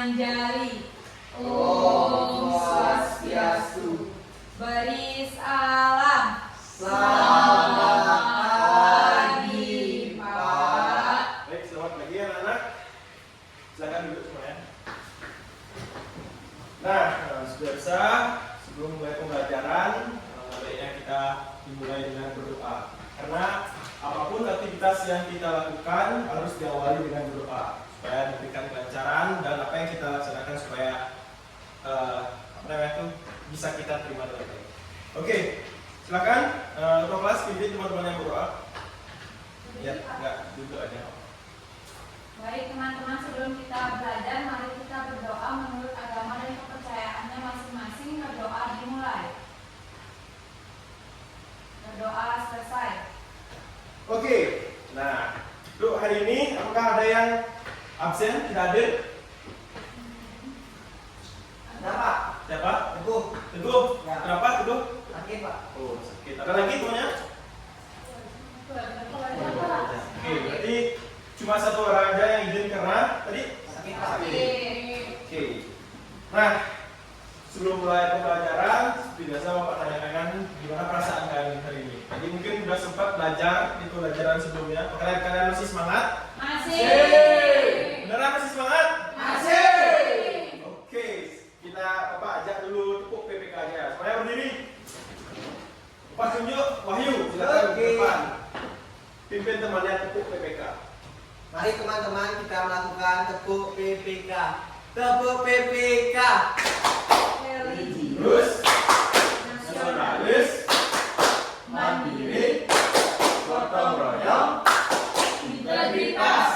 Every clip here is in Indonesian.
menjali. Om Swastiastu. Baris alam. Selamat pagi, Pak. Baik, selamat pagi anak-anak. Silakan duduk semua ya. Nah, sudah bisa. Sebelum mulai pembelajaran, baiknya kita dimulai dengan berdoa. Karena apapun aktivitas yang kita lakukan harus diawali dengan berdoa supaya diberikan kelancaran dan apa yang kita laksanakan supaya bisa kita terima dengan baik. Oke, silakan ketua kelas pimpin teman-teman yang berdoa. Ya, enggak duduk aja. Baik teman-teman, sebelum kita belajar, mari kita berdoa menurut agama dan kepercayaannya masing-masing. Berdoa dimulai. Berdoa selesai. Oke, nah untuk hari ini apakah ada yang absen, tidak hadir? Ada Pak. Siapa? Teguh. Teguh. Ya. Kenapa Teguh? Sakit Pak. Oh, sakit. Ada lagi temannya? Oke, berarti cuma satu orang aja yang izin karena tadi Sakit Pak. Oke. Nah, sebelum mulai pembelajaran, seperti biasa Bapak tanyakan gimana perasaan kalian hari ini. Jadi mungkin sudah sempat belajar itu pelajaran sebelumnya. Kalian masih semangat? Masih. Beneran masih semangat? Masih. Oke, kita Bapak ajak dulu tepuk PPK-nya. Semuanya berdiri. Bapak tunjuk Wahyu, silakan ke Oke. depan. Pimpin temannya tepuk PPK. Mari teman-teman kita melakukan tepuk PPK. Tepuk PPK. Religius, nasionalis, mandiri, gotong royong, integritas.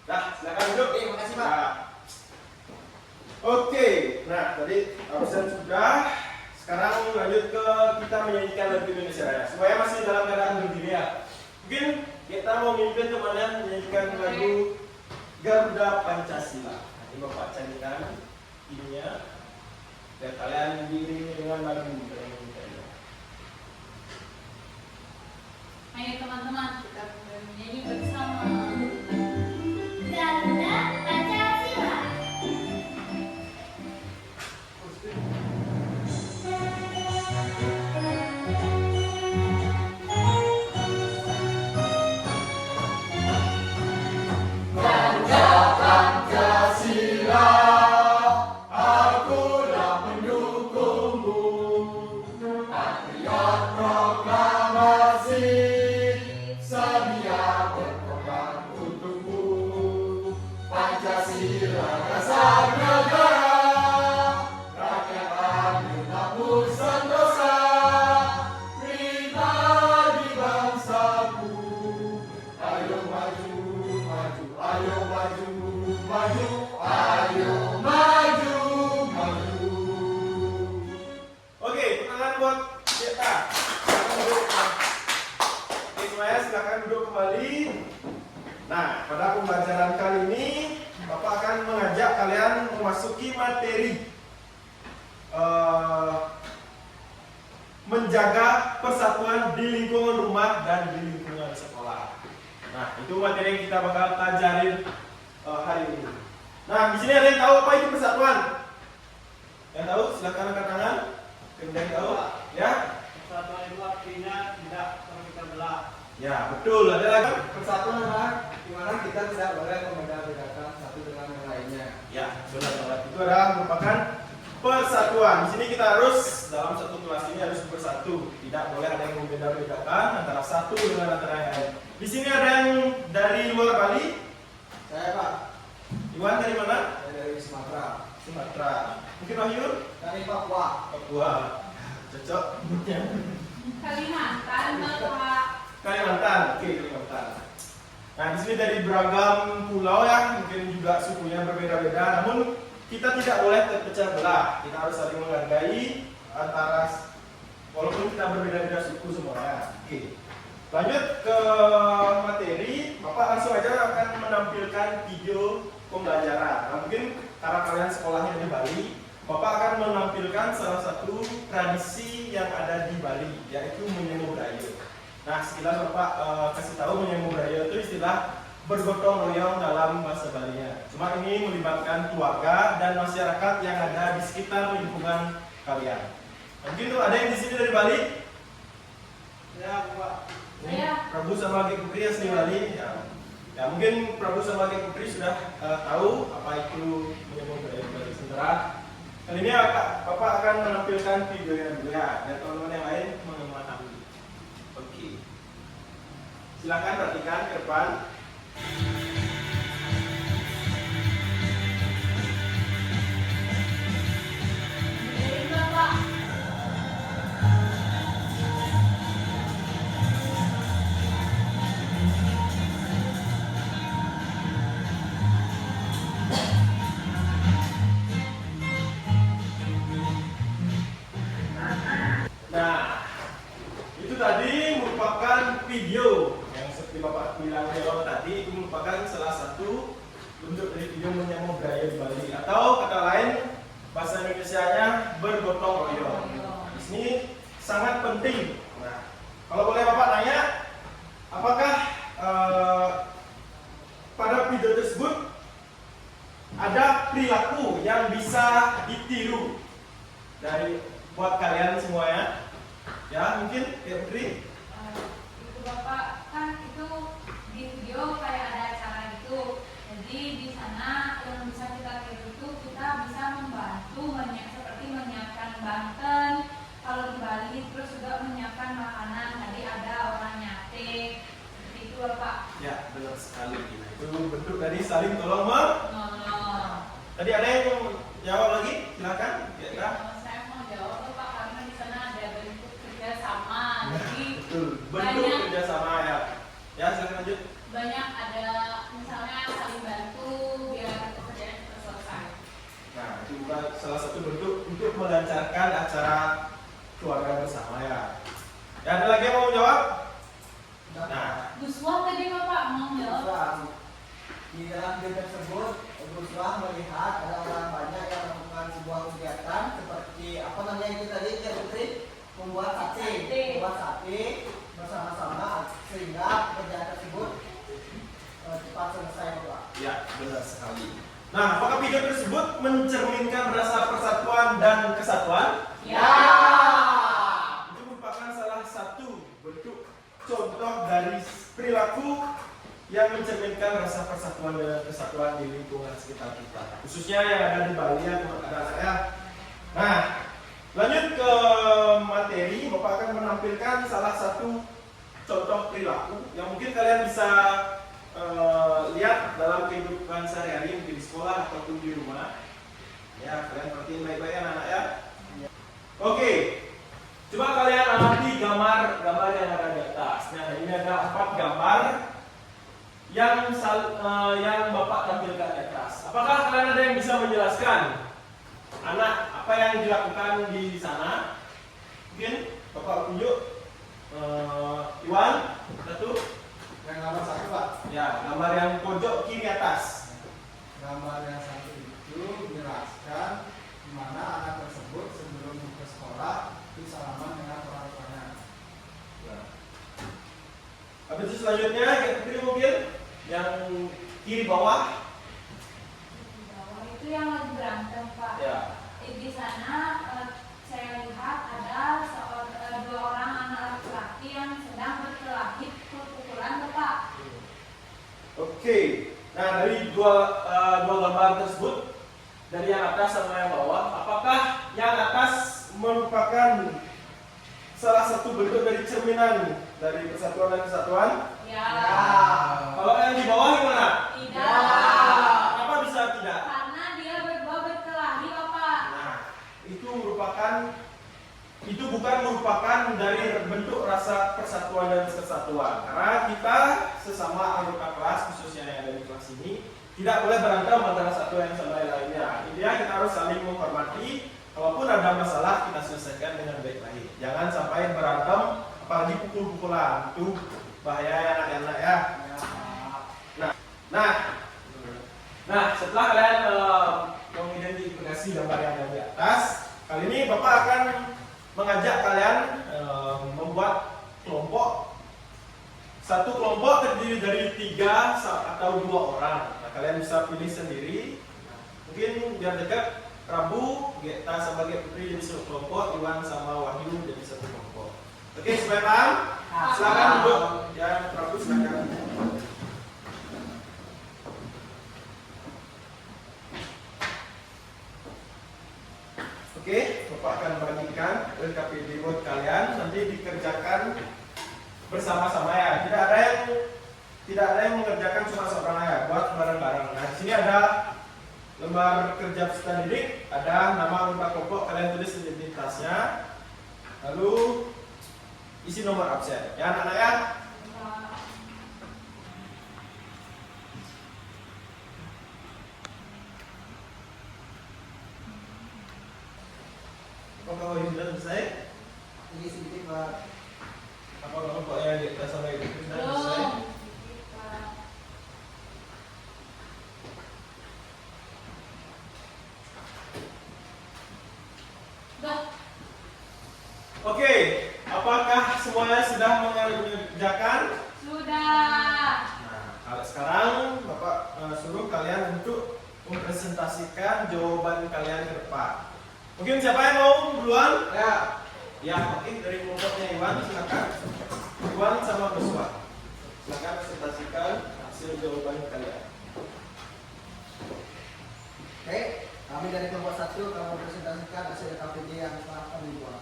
Dah, silakan duduk. Terima kasih Pak. Nah. Oke, nah tadi absen sudah. Sekarang lanjut ke kita menyanyikan lagu Indonesia Raya. Semuanya masih dalam keadaan berdiri ya. Mungkin kita mau mimpin temannya menyanyikan lagu Garuda Pancasila. Nah, ini Bapak candikan ininya. Dan kalian diiringi dengan lagu Indonesia. Ayo teman-teman, kita menyanyi bersama. Garuda Pancasila. Oke, tangan buat kita. Silakan duduk. Oke, semuanya silakan duduk kembali. Nah, pada pembelajaran kali ini Bapak akan mengajak kalian memasuki materi menjaga persatuan di lingkungan rumah dan di lingkungan sekolah. Nah, itu materi yang kita bakal pelajarin hari ini. Nah, di sini ada yang tahu apa itu persatuan? Yang tahu silakan angkat tangan. Yang tahu? Ya? Persatuan itu artinya tidak terpecah belah. Ya, betul. Ada lagi? Persatuan adalah di mana kita tidak boleh membeda-bedakan satu dengan yang lainnya. Ya, benar banget. Itu adalah merupakan persatuan. Di sini kita harus dalam satu kelas ini harus bersatu. Tidak boleh ada yang membeda-bedakan antara satu dengan antara yang lain. Di sini ada yang dari luar Bali. Saya Pak. Iwan dari mana? Saya dari Sumatera. Sumatera. Mungkin Wahyu? Dari Papua. Papua. Cocok. Kalimantan, Bapak. Kalimantan. Oke, Kalimantan. Nah, di sini dari beragam pulau ya, mungkin juga sukunya berbeda-beda. Namun kita tidak boleh terpecah belah. Kita harus saling menghargai antara walaupun kita berbeda-beda suku semuanya. Oke. Lanjut ke materi, Bapak langsung aja akan menampilkan video pembelajaran. Nah, mungkin karena kalian sekolahnya di Bali, Bapak akan menampilkan salah satu tradisi yang ada di Bali, yaitu menyemu brayo. Nah, sekilas Bapak kasih tahu menyemu brayo itu istilah bergotong royong dalam bahasa Balinya. Cuma ini melibatkan keluarga dan masyarakat yang ada di sekitar lingkungan kalian. Mungkin tuh ada yang di sini dari Bali? Ya, Pak. Saya. Prabu sama Gek Putri asli Bali. Ya, mungkin Prabu sama Gek Putri sudah tahu apa itu menyambung budaya Bali. Sementara kali ini Bapak akan menampilkan videonya dulu ya, dan teman-teman yang lain memahami. Oke. Silakan perhatikan ke depan. Jadi Bapak. Nah, itu tadi merupakan video yang seperti Bapak bilang di awal tadi, itu merupakan salah satu bentuk dari video menyambung budaya di Bali, atau kata lain bahasa Indonesianya bergotong royong. Di sini sangat penting. Nah, kalau boleh Bapak tanya, apakah pada video tersebut ada perilaku yang bisa ditiru dari buat kalian semuanya? Ya, mungkin ya Putri. Itu Bapak kan itu di video kayak ada acara gitu. Jadi di sana yang bisa kita tiru itu kita bisa membantu seperti menyiapkan banten kalau di Bali, terus juga menyiapkan makanan. Tadi ada orang nyate seperti itu Bapak. Ya, benar sekali. Nah, itu bentuk dari saling tolong Nolong. Tadi ada yang jawab lagi? Silakan. Kira-kira. Saya mau jawab tuh Pak karena di sana ada bentuk kerjasama. Jadi Betul. Bentuk banyak kerjasama ya. Ya, silakan lanjut. banyak ada misalnya saling bantu biar pekerjaan cepat selesai. Nah, itu juga salah satu bentuk untuk melancarkan acara keluarga bersama ya. Ya, ada lagi yang mau jawab? Nah, Guswa tadi Bapak mau jawab. Ruslan. Di dalam video tersebut, Ruslan melihat ada orang banyak yang melakukan sebuah kegiatan seperti apa namanya itu tadi, ya Putri, membuat sate bersama-sama sehingga pekerjaan tersebut cepat selesai, Bapak. ya, benar sekali. Nah, apakah video tersebut mencerminkan rasa persatuan dan kesatuan? Ya. Itu merupakan salah satu bentuk contoh dari perilaku yang mencerminkan rasa persatuan dan kesatuan di lingkungan sekitar kita, khususnya yang ada di Bali ya, anak-anak ya. Nah, lanjut ke materi, Bapak akan menampilkan salah satu contoh perilaku yang mungkin kalian bisa lihat dalam kehidupan sehari-hari, mungkin di sekolah ataupun di rumah. Ya, kalian perhatiin baik-baik anak-anak ya. Oke, coba kalian amati gambar yang ada di atas. Nah, ini ada 4 gambar yang Bapak tampilkan di atas. Apakah kalian ada yang bisa menjelaskan anak apa yang dilakukan di sana? Mungkin Bapak tunjuk. Iwan, satu. Yang nomor satu, Pak. Ya, gambar yang pojok kiri atas. Gambar yang satu itu menjelaskan di mana anak tersebut sebelum ke sekolah itu salaman dengan orang tuanya. Nah. Habis itu selanjutnya yang kiri mungkin yang kiri bawah. Di bawah itu yang lagi berantem Pak. Ya. Di sana saya lihat ada 2 orang anak laki-laki yang sedang berkelahi pukulan Bapak. Oke. Nah, dari dua gambar tersebut, dari yang atas sama yang bawah, apakah yang atas merupakan salah satu bentuk dari cerminan dari persatuan dan kesatuan? Ya. Kalau yang di bawah gimana? Tidak. Kenapa bisa tidak? Karena dia berdua berkelahi Bapak. Nah, itu bukan merupakan dari bentuk rasa persatuan dan kesatuan. Karena kita sesama anggota kelas, khususnya yang ada di kelas ini, tidak boleh berantem antara satu yang sama yang lainnya. Intinya kita harus saling menghormati. Kalaupun ada masalah, kita selesaikan dengan baik-baik. Jangan sampai berantem, apalagi pukul-pukulan. Itu bahaya ya anak-anak ya. Nah, setelah kalian mengidentifikasi gambar yang ada di atas, kali ini Bapak akan mengajak kalian membuat kelompok. Satu kelompok terdiri dari 3 atau 2 orang. Nah, kalian bisa pilih sendiri. Mungkin biar dekat, Prabu, Geta sama Gek Putri jadi satu kelompok, Iwan sama Wahyu jadi satu kelompok. Oke, supaya paham? Silakan duduk. Ya, Prabu silakan. Oke, Bapak akan bagikan LKPD buat kalian, nanti dikerjakan bersama-sama ya. Tidak ada yang mengerjakan cuma seorang ya, buat bareng-bareng. Nah, di sini ada lembar kerja peserta didik, ada nama anggota kelompok, kalian tulis identitasnya, lalu isi nomor absen. Ya, anak-anak ya. Apakah sudah selesai? Ini sedikit Pak. Apakah kelompoknya di atas sama itu sudah selesai? Oke, apakah semuanya sudah mengerjakan? Sudah. Nah, kalau sekarang Bapak suruh kalian untuk mempresentasikan jawaban kalian ke depan. Mungkin siapa yang mau duluan? Ya, oke, dari kelompoknya Iwan, silakan. Iwan sama Joshua, silakan presentasikan hasil jawaban kalian. Oke, kami dari kelompok 1 akan mempresentasikan hasil KPD yang telah kami buat.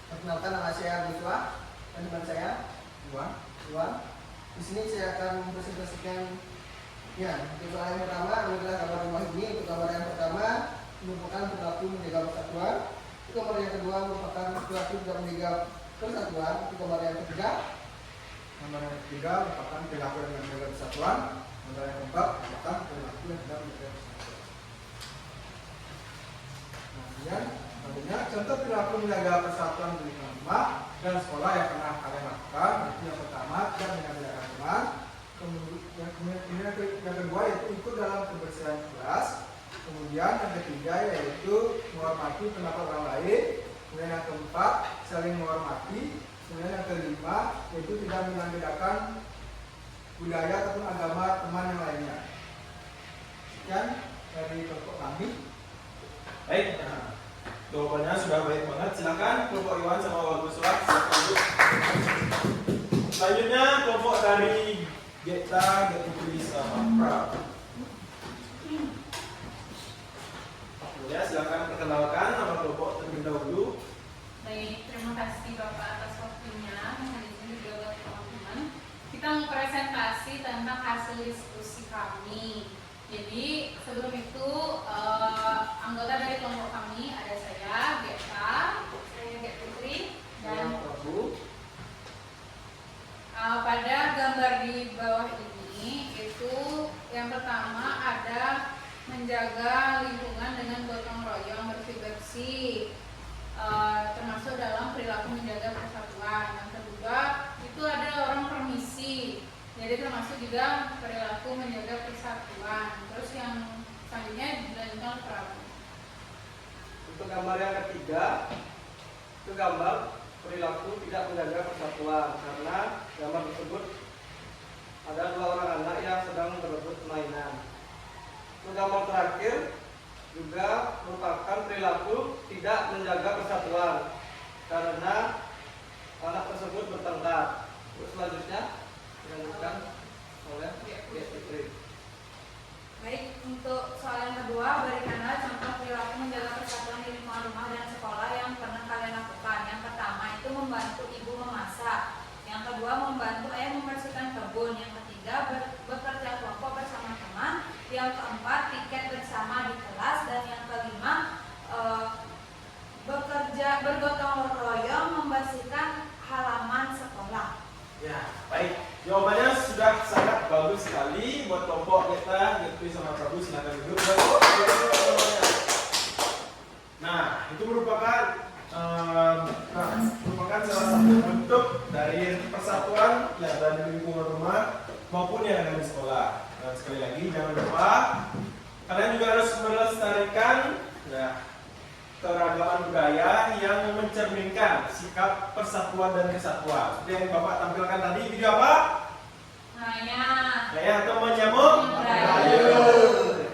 Perkenalkan, nama saya Joshua dan teman saya Iwan. Di sini saya akan mempresentasikan untuk soal yang pertama adalah gambar rumah ini. Untuk gambar yang pertama merupakan perilaku menjaga persatuan. Untuk gambar yang kedua merupakan perilaku tidak menjaga persatuan. Untuk gambar yang ketiga merupakan perilaku yang menjaga persatuan. Gambar yang keempat merupakan perilaku yang tidak menjaga persatuan. Kemudian selanjutnya contoh perilaku menjaga persatuan di lingkungan rumah dan sekolah yang pernah kalian lakukan. Itu yang pertama, tidak menyadarkan teman. Kemudian yang kedua yaitu ikut dalam kebersihan kelas. Kemudian yang ketiga yaitu menghormati pendapat orang lain. Kemudian yang keempat, saling menghormati. Kemudian yang kelima yaitu tidak menandakan budaya ataupun agama teman yang lainnya. Sekian dari kelompok kami. Baik, jawabannya sudah baik banget. Silakan kelompok Iwan sama Wagu Surat. Selanjutnya kelompok dari Geta, Getupri sama Prab. Ya, silakan perkenalkan nama kelompok terlebih dahulu. Baik, terima kasih Bapak atas waktunya. Hari ini juga buat teman-teman. Kita mau presentasi tentang hasil diskusi kami. Jadi sebelum itu anggota dari kelompok kami ada saya, Geta, saya Gek Putri, dan Prabu. pada gambar di bawah ini itu yang pertama ada menjaga lingkungan dengan gotong royong bersih-bersih, termasuk dalam perilaku menjaga persatuan. Yang kedua itu ada orang permisi. Jadi termasuk juga perilaku menjaga persatuan. Terus yang selanjutnya dilanjutkan Prabu. Untuk gambar yang ketiga, itu gambar perilaku tidak menjaga persatuan karena gambar tersebut ada 2 orang anak yang sedang berebut mainan. Untuk gambar terakhir juga merupakan perilaku tidak menjaga persatuan karena anak tersebut bertengkar. Terus selanjutnya dilanjutkan oleh Gek Putri. Baik, untuk soal yang kedua, berikanlah contoh perilaku menjaga persatuan di lingkungan rumah dan sekolah yang pernah kalian lakukan. Yang pertama itu membantu ibu memasak. Yang kedua membantu ayah membersihkan kebun. Yang ketiga bekerja kelompok bersama teman. Yang keempat piket bersama di kelas. Dan yang kelima bekerja bergotong royong membersihkan halaman sekolah. Ya, baik. Jawabannya sudah sangat bagus sekali buat kelompok kita, Getupri sama Prabu. Silakan duduk. Nah, itu merupakan salah satu bentuk dari persatuan yang ada di lingkungan rumah maupun yang ada di sekolah. Dan sekali lagi jangan lupa kalian juga harus melestarikan keragaman budaya yang mencerminkan sikap persatuan dan kesatuan. Seperti yang Bapak tampilkan tadi, video apa? Kayak atau menyambut Merayu.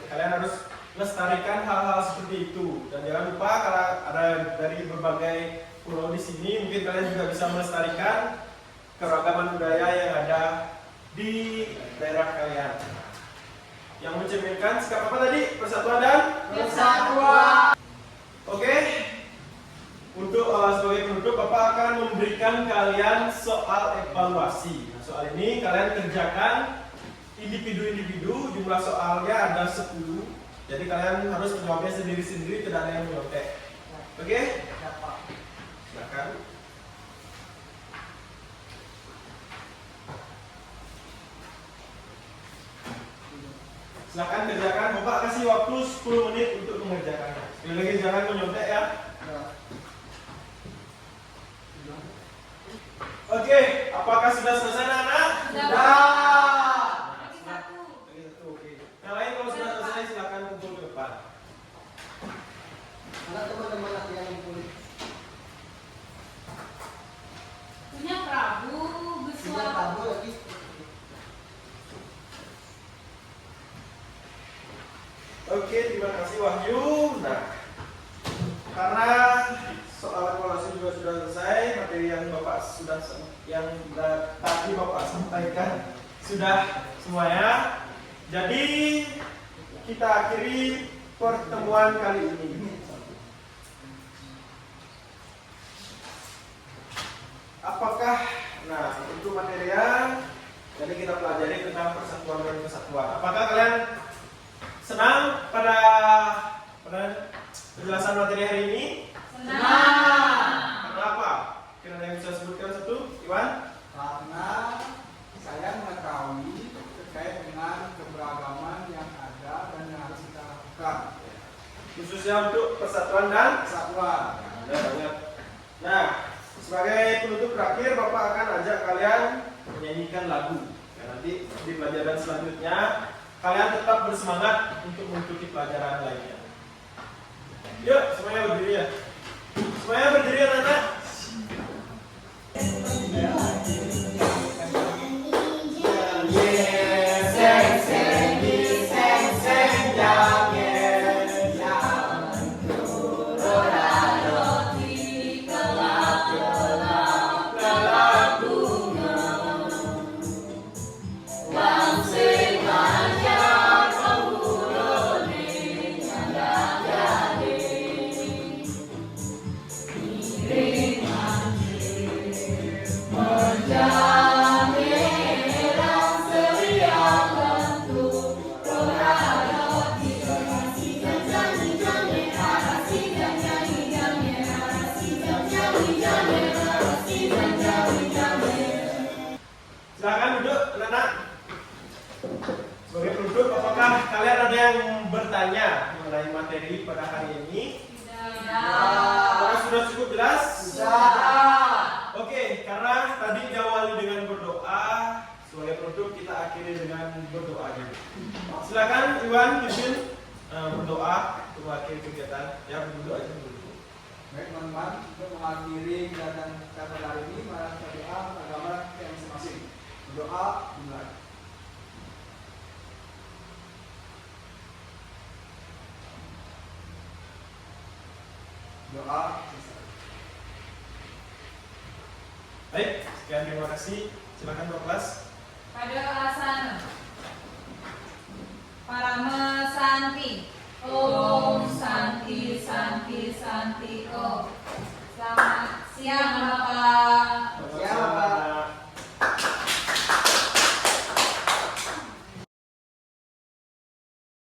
Kalian harus lestarikan hal-hal seperti itu. Dan jangan lupa kalau ada dari berbagai pulau di sini, mungkin kalian juga bisa melestarikan keragaman budaya yang ada di daerah kalian. Yang mencerminkan sikap apa tadi? Persatuan dan Persatuan. Oke. Untuk sebagai penutup, Bapak akan memberikan kalian soal evaluasi. Nah, soal ini kalian kerjakan individu-individu, jumlah soalnya ada 10. Jadi kalian harus menjawabnya sendiri-sendiri, tidak ada yang menyontek. Oke? Silakan. Silakan kerjakan. Bapak kasih waktu 10 menit untuk mengerjakannya. Sekali lagi jangan menyontek ya. Oke, apakah sudah selesai anak-anak? Lagi satu. Lagi satu, oke. Yang lain kalau sudah selesai silakan kumpul ke depan. Mana teman-teman lagi yang kulit? Punya Prabu Sudah bersuara. tahu lagi. Oke, terima kasih Wahyu. Nah, karena soal evaluasi juga sudah selesai, materi yang tadi Bapak sampaikan sudah semuanya. Jadi kita akhiri pertemuan kali ini. Apakah, nah untuk materinya, jadi kita pelajari tentang persatuan dan kesatuan. Apakah kalian senang pada penjelasan materi hari ini? Senang. Karena apa? Kira ada yang bisa sebutkan satu, Iwan? Karena saya mengetahui terkait dengan keberagaman yang ada dan yang harus kita lakukan. Khususnya untuk persatuan dan Kesatuan. ada banget. Nah, sebagai penutup terakhir, Bapak akan ajak kalian menyanyikan lagu. Ya, nanti di pelajaran selanjutnya kalian tetap bersemangat untuk mengikuti pelajaran lainnya. Yuk, semuanya berdiri ya. Semuanya berdiri anak-anak. Silakan duduk, anak-anak. Sebagai penutup, apakah kalian ada yang bertanya mengenai materi pada hari ini? Apakah sudah cukup jelas? Sudah. Oke, karena tadi diawali dengan berdoa, sebagai penutup kita akhiri dengan berdoa juga. Silakan Iwan, Yushin, berdoa untuk mengakhiri kegiatan. Ya, berdoa aja dulu. Baik teman-teman, untuk mengakhiri kegiatan kata hari ini, mari kita doa agama kita masing-masing. Berdoa dimulai. Doa selesai. Baik, sekian terima kasih. Silakan Pak kelas. Pada asana. Parama Santi. Om Santi Santi Santi Om. Selamat siang Bapak